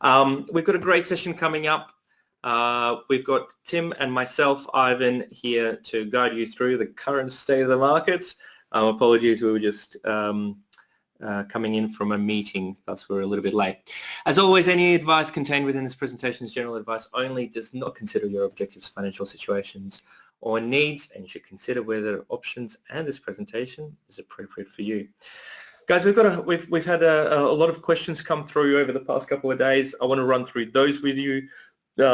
We've got a great session coming up. We've got Tim and myself, Ivan, here to guide you through the current state of the markets. Apologies, we were just coming in from a meeting, thus we're a little bit late. As always, any advice contained within this presentation is general advice only, does not consider your objectives, financial situations, or needs, and you should consider whether options and this presentation is appropriate for you. Guys, we've had a lot of questions come through over the past couple of days. I want to run through those with you. We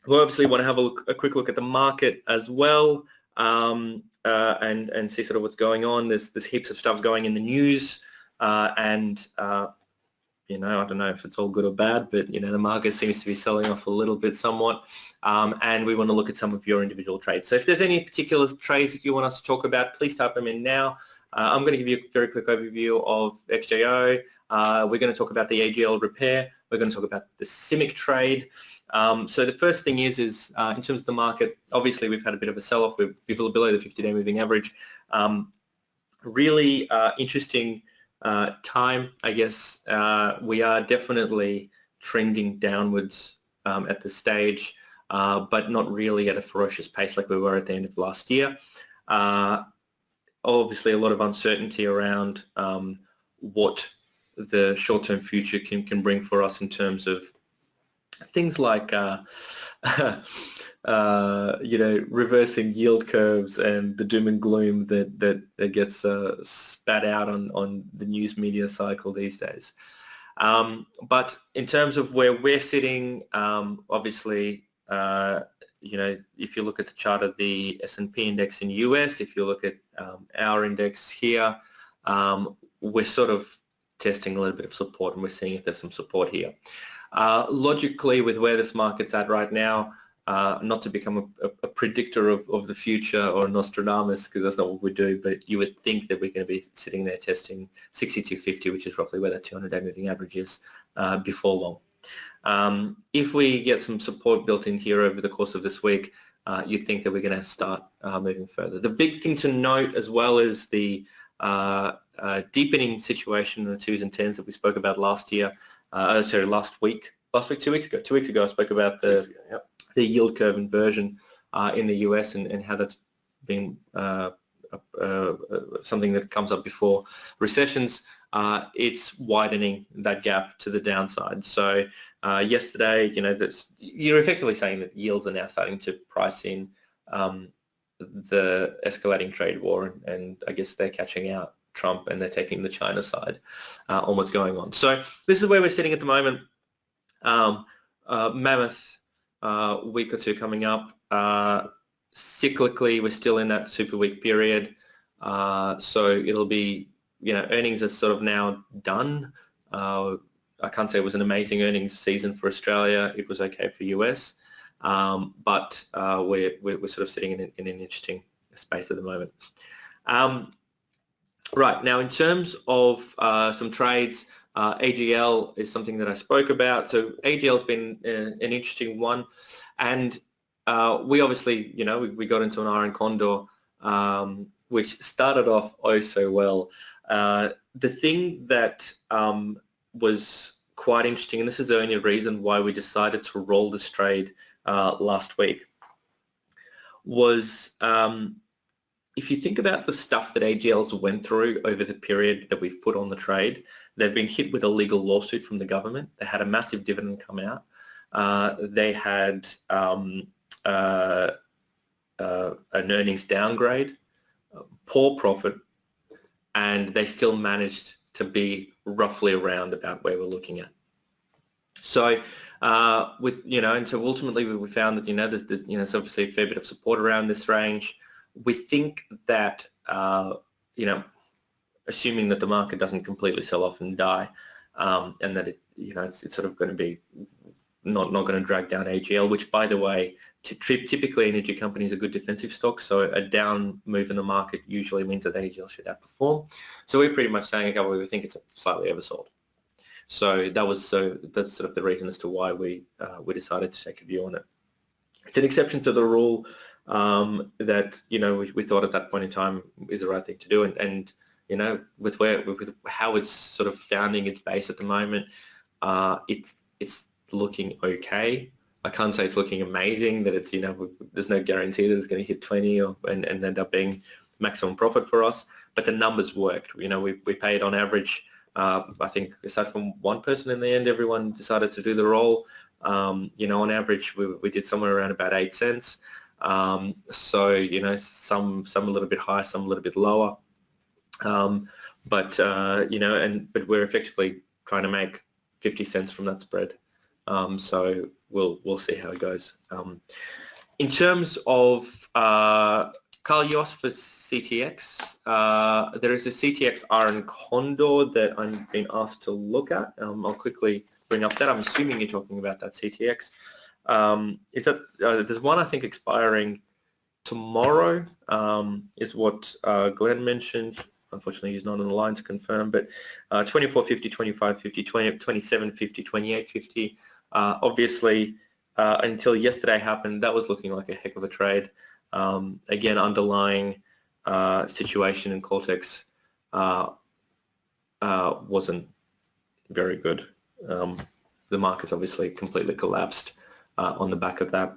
obviously want to have a quick look at the market as well, and see sort of what's going on. There's heaps of stuff going in the news, and you know, I don't know if it's all good or bad, but you know, the market seems to be selling off a little bit somewhat, and we want to look at some of your individual trades. So if there's any particular trades that you want us to talk about, please type them in now. I'm going to give you a very quick overview of XJO. We're going to talk about the AGL repair. We're going to talk about the CIMIC trade. So the first thing is in terms of the market, obviously we've had a bit of a sell-off. We're below the 50-day moving average. Really interesting time, I guess. We are definitely trending downwards at this stage, but not really at a ferocious pace like we were at the end of last year. Obviously a lot of uncertainty around what the short-term future can bring for us in terms of things like you know, reversing yield curves and the doom and gloom that gets spat out on the news media cycle these days. But in terms of where we're sitting, obviously you know, if you look at the chart of the S&P index in US, if you look at our index here, we're sort of testing a little bit of support, and we're seeing if there's some support here. Logically, with where this market's at right now, not to become a predictor of the future or Nostradamus, because that's not what we do, but you would think that we're going to be sitting there testing 6250, which is roughly where that 200-day moving average is, before long. If we get some support built in here over the course of this week, you'd think that we're going to start moving further. The big thing to note as well is the deepening situation in the 2s and 10s that we spoke about last year. Sorry, last week, 2 weeks ago. 2 weeks ago I spoke about the yield curve inversion in the US and how that's been something that comes up before recessions. It's widening that gap to the downside. So yesterday, you know, you're effectively saying that yields are now starting to price in the escalating trade war, and I guess they're catching out Trump and they're taking the China side on what's going on. So this is where we're sitting at the moment. Mammoth week or two coming up. Cyclically, we're still in that super weak period. So it'll be, you know, earnings are sort of now done. I can't say it was an amazing earnings season for Australia. It was okay for US, but we're sort of sitting in an interesting space at the moment. Right, now in terms of some trades, AGL is something that I spoke about. So AGL has been an interesting one, and we obviously, you know, we got into an iron condor, which started off oh so well. The thing that was quite interesting, and this is the only reason why we decided to roll this trade last week, was if you think about the stuff that AGL's went through over the period that we've put on the trade, they've been hit with a legal lawsuit from the government. They had a massive dividend come out. They had an earnings downgrade, poor profit, and they still managed to be roughly around about where we're looking at. So with, you know, and so ultimately we found that, you know, there's you know, there's obviously a fair bit of support around this range. We think that, you know, assuming that the market doesn't completely sell off and die, and that it, you know, it's sort of going to be not going to drag down AGL, which, by the way, typically energy companies are good defensive stocks, so a down move in the market usually means that AGL should outperform. So we're pretty much saying, okay, well, we think it's slightly oversold. So that's sort of the reason as to why we decided to take a view on it. It's an exception to the rule that, you know, we thought at that point in time is the right thing to do, and you know, with how it's sort of founding its base at the moment, it's it's looking okay. I can't say it's looking amazing, that it's, there's no guarantee that it's going to hit 20 and end up being maximum profit for us, but the numbers worked. We paid on average, I think aside from one person in the end, everyone decided to do the roll. On average, we did somewhere around about 8 cents. So, some a little bit higher, some a little bit lower. But we're effectively trying to make 50 cents from that spread. So we'll see how it goes. In terms of Carl, you asked for CTX. There is a CTX Iron Condor that I'm being asked to look at. I'll quickly bring up that. I'm assuming you're talking about that CTX. There's one I think expiring tomorrow, is what Glenn mentioned. Unfortunately, he's not on the line to confirm, but 24.50, 25.50, 27.50, 28.50. Obviously, until yesterday happened, that was looking like a heck of a trade. Again, underlying situation in Cortex wasn't very good. The market's obviously completely collapsed on the back of that.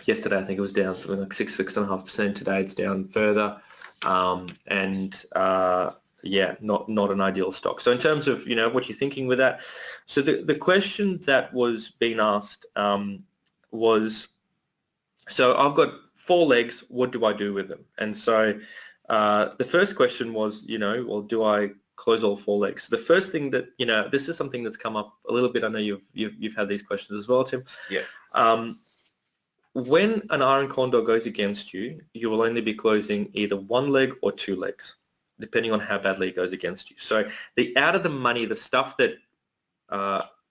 Yesterday, I think it was down something like 6.5%. Today, it's down further. Not an ideal stock. So in terms of, what you're thinking with that, so the question that was being asked was, so I've got 4 legs, what do I do with them? And so the first question was, do I close all 4 legs? So the first thing that, this is something that's come up a little bit. I know you've had these questions as well, Tim. Yeah. When an Iron Condor goes against you, you will only be closing either 1 leg or 2 legs, depending on how badly it goes against you. So the out of the money, the stuff that,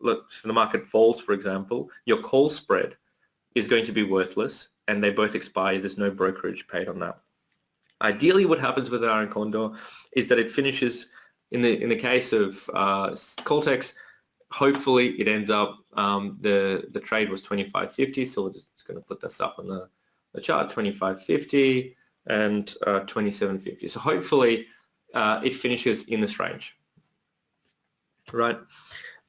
look, if the market falls, for example, your call spread is going to be worthless, and they both expire. There's no brokerage paid on that. Ideally, what happens with an Iron Condor is that it finishes, in the case of Cortex, hopefully it ends up, the trade was 25.50, so we're just going to put this up on the chart, 25.50 and 27.50. So hopefully it finishes in this range, right?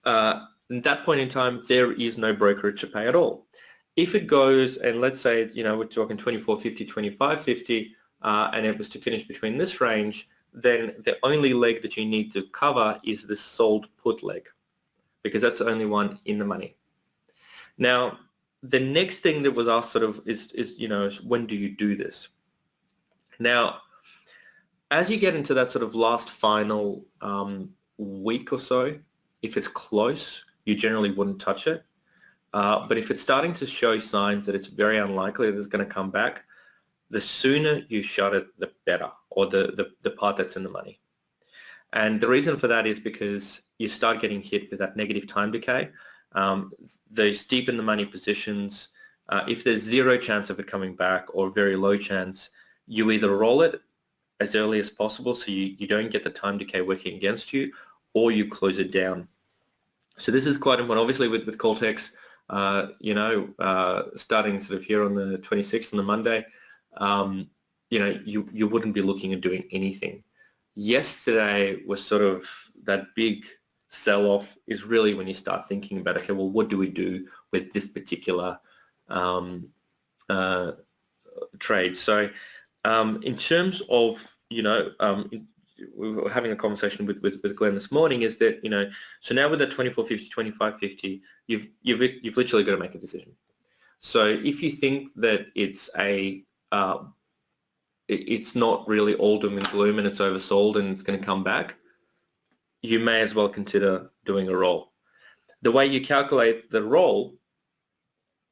At that point in time, there is no brokerage to pay at all. If it goes, and let's say, we're talking 24.50, 25.50, and it was to finish between this range, then the only leg that you need to cover is the sold put leg, because that's the only one in the money. Now, the next thing that was asked sort of is when do you do this? Now, as you get into that sort of last final week or so, if it's close, you generally wouldn't touch it. But if it's starting to show signs that it's very unlikely that it's going to come back, the sooner you shut it, the better, or the part that's in the money. And the reason for that is because you start getting hit with that negative time decay. Those deep in the money positions, if there's 0 chance of it coming back or very low chance, you either roll it as early as possible so you don't get the time decay working against you, or you close it down. So this is quite important. Obviously with Cortex, starting sort of here on the 26th on the Monday, you wouldn't be looking at doing anything. Yesterday was sort of that big sell-off is really when you start thinking about, okay, well, what do we do with this particular trade? So in terms of, we were having a conversation with Glenn this morning, is that, so now with the 24.50, 25.50, you've literally got to make a decision. So if you think that it's it's not really all doom and gloom and it's oversold and it's going to come back, you may as well consider doing a roll. The way you calculate the roll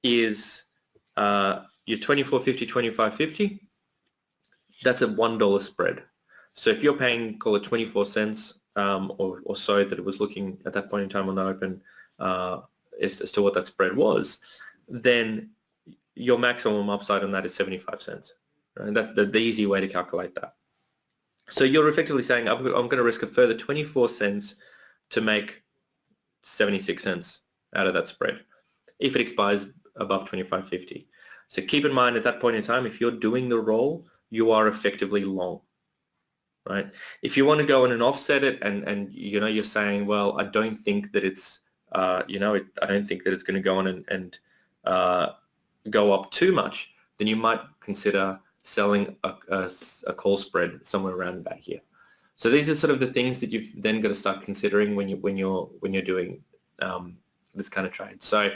is your 24.50, 25.50, that's a $1 spread. So if you're paying, call it 24 cents or so that it was looking at that point in time on the open as to what that spread was, then your maximum upside on that is 75 cents. And that's the easy way to calculate that. So you're effectively saying, I'm going to risk a further 24 cents to make 76 cents out of that spread if it expires above 25.50. So keep in mind at that point in time, if you're doing the roll, you are effectively long, right? If you want to go in and offset it and you're saying, well, I don't think that it's you know, I don't think that it's going to go on and go up too much, then you might consider selling a call spread somewhere around about here. So these are sort of the things that you've then got to start considering when you're doing this kind of trade. So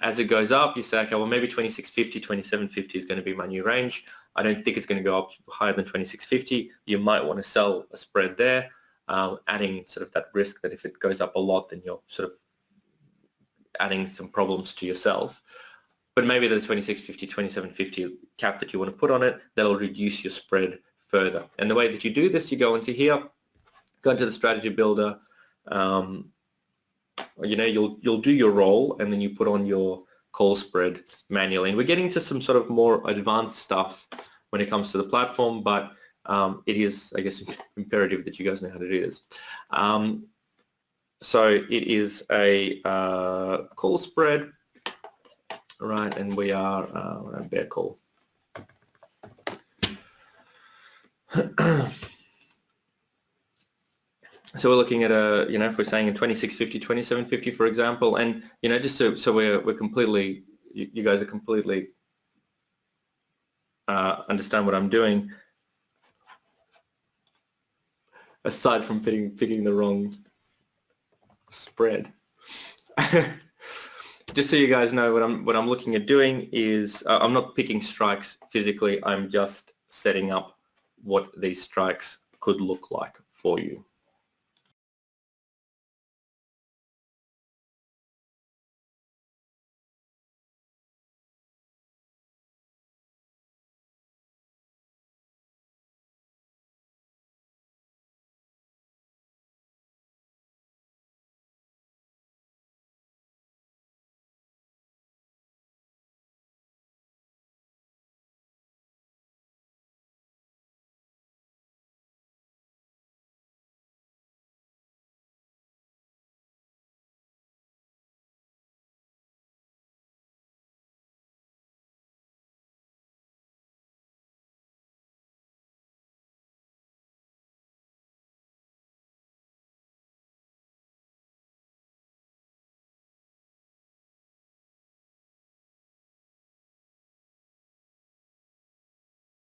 as it goes up, you say, okay, well, maybe 26.50, 27.50 is going to be my new range. I don't think it's going to go up higher than 26.50. You might want to sell a spread there, adding sort of that risk that if it goes up a lot, then you're sort of adding some problems to yourself. But maybe the 26.50, 27.50 cap that you want to put on it, that'll reduce your spread further. And the way that you do this, you go into here, go into the strategy builder, you know, you'll do your roll, and then you put on your call spread manually. And we're getting to some sort of more advanced stuff when it comes to the platform, but it is, I guess, imperative that you guys know how to do this. So it is a call spread, right? And we are a bear call. So we're looking at you know, if we're saying a 26.50, 27.50, for example, and you know, just so we're completely, you guys are completely understand what I'm doing. Aside from picking the wrong spread, just so you guys know, what I'm looking at doing is I'm not picking strikes physically. I'm just setting up what these strikes could look like for you.